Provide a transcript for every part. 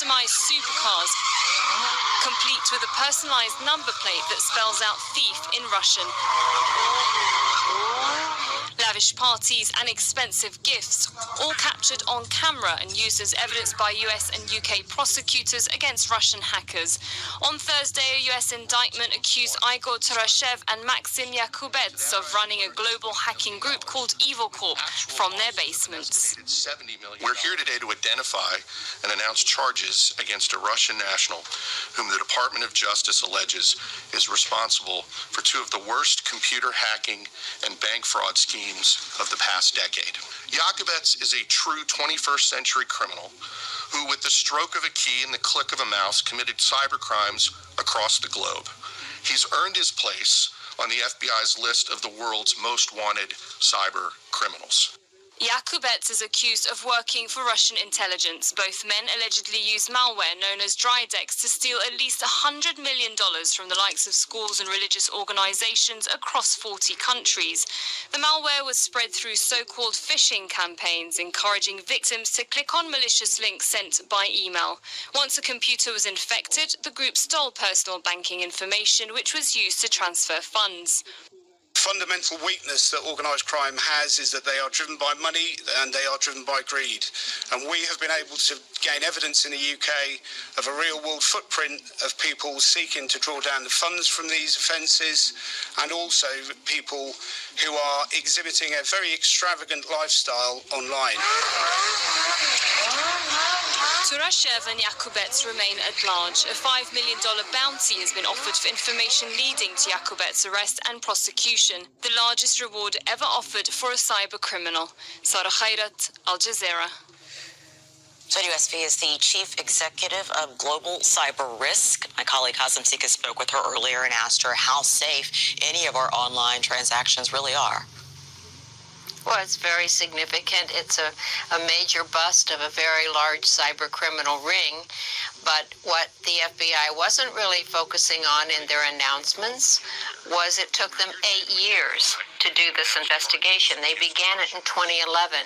customized supercars, complete with a personalized number plate that spells out thief in Russian. Lavish parties and expensive gifts, all captured on camera and used as evidence by US and UK prosecutors against Russian hackers. On Thursday, a US indictment accused Igor Tarashev and Maksim Yakubets of running a global hacking group called Evil Corp from their basements. We're here today to identify and announce charges against a Russian national whom the Department of Justice alleges is responsible for two of the worst computer hacking and bank fraud schemes of the past decade. Yakubets is a true 21st century criminal who, with the stroke of a key and the click of a mouse, committed cybercrimes across the globe. He's earned his place on the FBI's list of the world's most wanted cyber criminals. Yakubets is accused of working for Russian intelligence. Both men allegedly used malware known as Drydex to steal at least $100 million from the likes of schools and religious organizations across 40 countries. The malware was spread through so-called phishing campaigns, encouraging victims to click on malicious links sent by email. Once a computer was infected, the group stole personal banking information, which was used to transfer funds. Fundamental weakness that organised crime has is that they are driven by money and they are driven by greed. And we have been able to gain evidence in the UK of a real-world footprint of people seeking to draw down the funds from these offences, and also people who are exhibiting a very extravagant lifestyle online. Tarashev and Yakubets remain at large. A $5 million bounty has been offered for information leading to Yakubets' arrest and prosecution, the largest reward ever offered for a cyber criminal. Sarah Khairat, Al Jazeera. WSV is the chief executive of Global Cyber Risk. My colleague Hazem Sika spoke with her earlier and asked her how safe any of our online transactions really are. Well, it's very significant. It's a major bust of a very large cyber criminal ring. But what the FBI wasn't really focusing on in their announcements was it took them 8 years to do this investigation. They began it in 2011.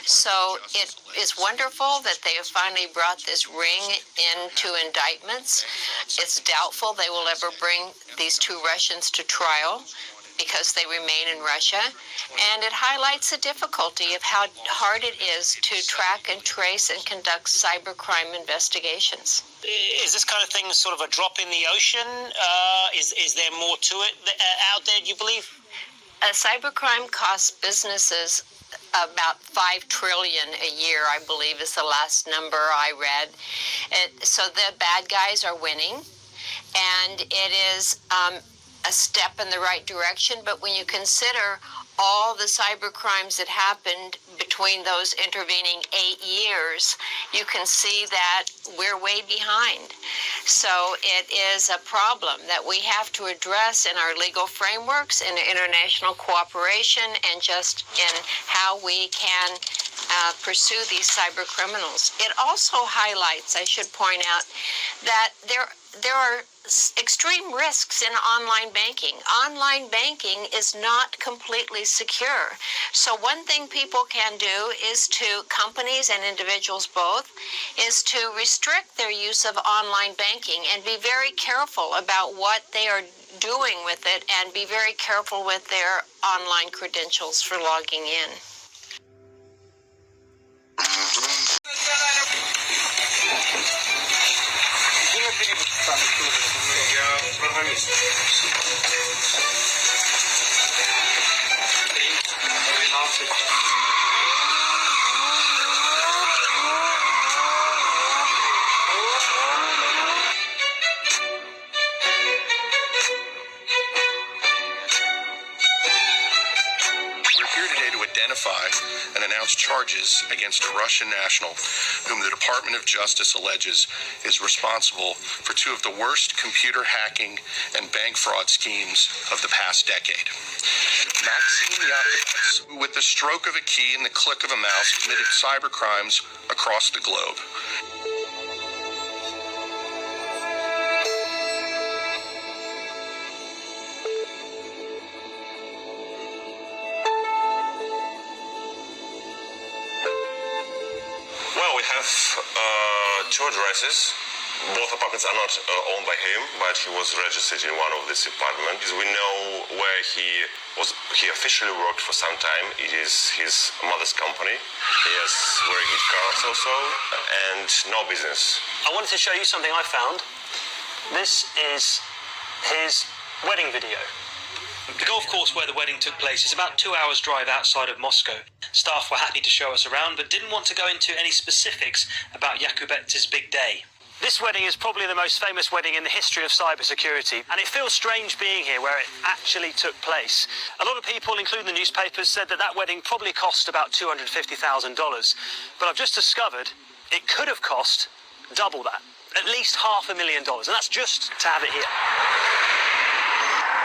So it is wonderful that they have finally brought this ring into indictments. It's doubtful they will ever bring these two Russians to trial, because they remain in Russia, and it highlights the difficulty of how hard it is to track and trace and conduct cybercrime investigations. Is this kind of thing sort of a drop in the ocean? Is there more to it out there, do you believe? Cybercrime costs businesses about $5 trillion a year, I believe is the last number I read. So the bad guys are winning, and it is a step in the right direction, but when you consider all the cyber crimes that happened between those intervening 8 years, you can see that we're way behind. So it is a problem that we have to address in our legal frameworks, in international cooperation, and just in how we can pursue these cyber criminals. It also highlights, I should point out, that there are extreme risks in online banking. Online banking is not completely secure. So one thing people can do is to, companies and individuals both, is to restrict their use of online banking and be very careful about what they are doing with it, and be very careful with their online credentials for logging in. Identify and announce charges against a Russian national whom the Department of Justice alleges is responsible for two of the worst computer hacking and bank fraud schemes of the past decade. Maksim Yakubets, who with the stroke of a key and the click of a mouse committed cybercrimes across the globe. Well, we have two addresses. Both apartments are not owned by him, but he was registered in one of these apartments. We know where he officially worked for some time. It is his mother's company. He has very good cars also, and no business. I wanted to show you something I found. This is his wedding video. The golf course where the wedding took place is about 2 hours' drive outside of Moscow. Staff were happy to show us around, but didn't want to go into any specifics about Yakubets' big day. This wedding is probably the most famous wedding in the history of cybersecurity, and it feels strange being here where it actually took place. A lot of people, including the newspapers, said that wedding probably cost about $250,000. But I've just discovered it could have cost double that, at least $500,000, and that's just to have it here.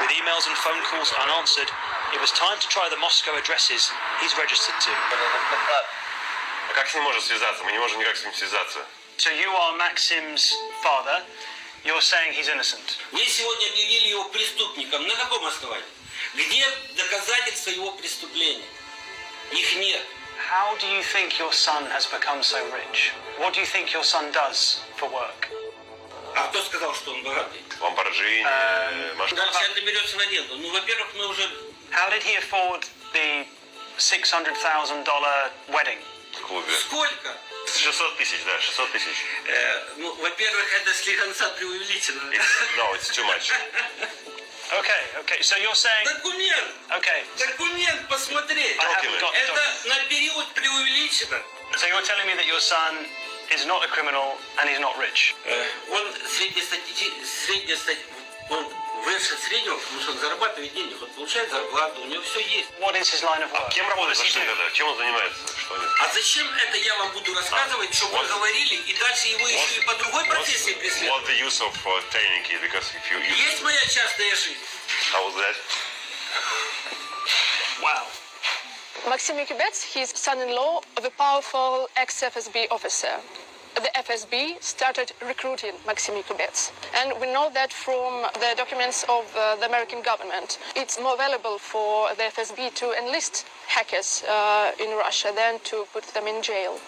With emails and phone calls unanswered, it was time to try the Moscow addresses he's registered to. Как с ним можно связаться? Мы не можем никак с ним связаться. So you are Maksim's father. You're saying he's innocent. Мне сегодня объявили его преступником. На каком основании? Где доказательства его преступления? Их нет. How do you think your son has become so rich? What do you think your son does for work? А кто сказал, что он богатый? Lamborghini, машина. Дальше это берется в аренду. Ну, во-первых, мы уже... How did he afford the $600,000 wedding? В клубе. Сколько? 600 тысяч, да, 600 тысяч. Ну, во-первых, это слегка преувеличено. No, it's too much. Okay, so you're saying... Документ! Okay. Документ посмотреть. I haven't got the Это document. на период преувеличено. So you're telling me that your son is not a criminal and he's not rich? Он он выше среднего, потому что он зарабатывает денег, он получает зарплату, у него все есть. What is his line of work? Кем работает What does he ваш сын do? тогда? Чем он занимается? Что нет? А зачем это я вам буду рассказывать, чтобы вы говорили, и дальше его еще и по другой профессии преследуют? What's the use of training it? Because if you... Есть моя частная жизнь. How was that? Wow. Maksim Yakubets, he's son-in-law of a powerful ex-FSB officer. The FSB started recruiting Maksim Yakubets. And we know that from the documents of the American government. It's more valuable for the FSB to enlist hackers in Russia than to put them in jail.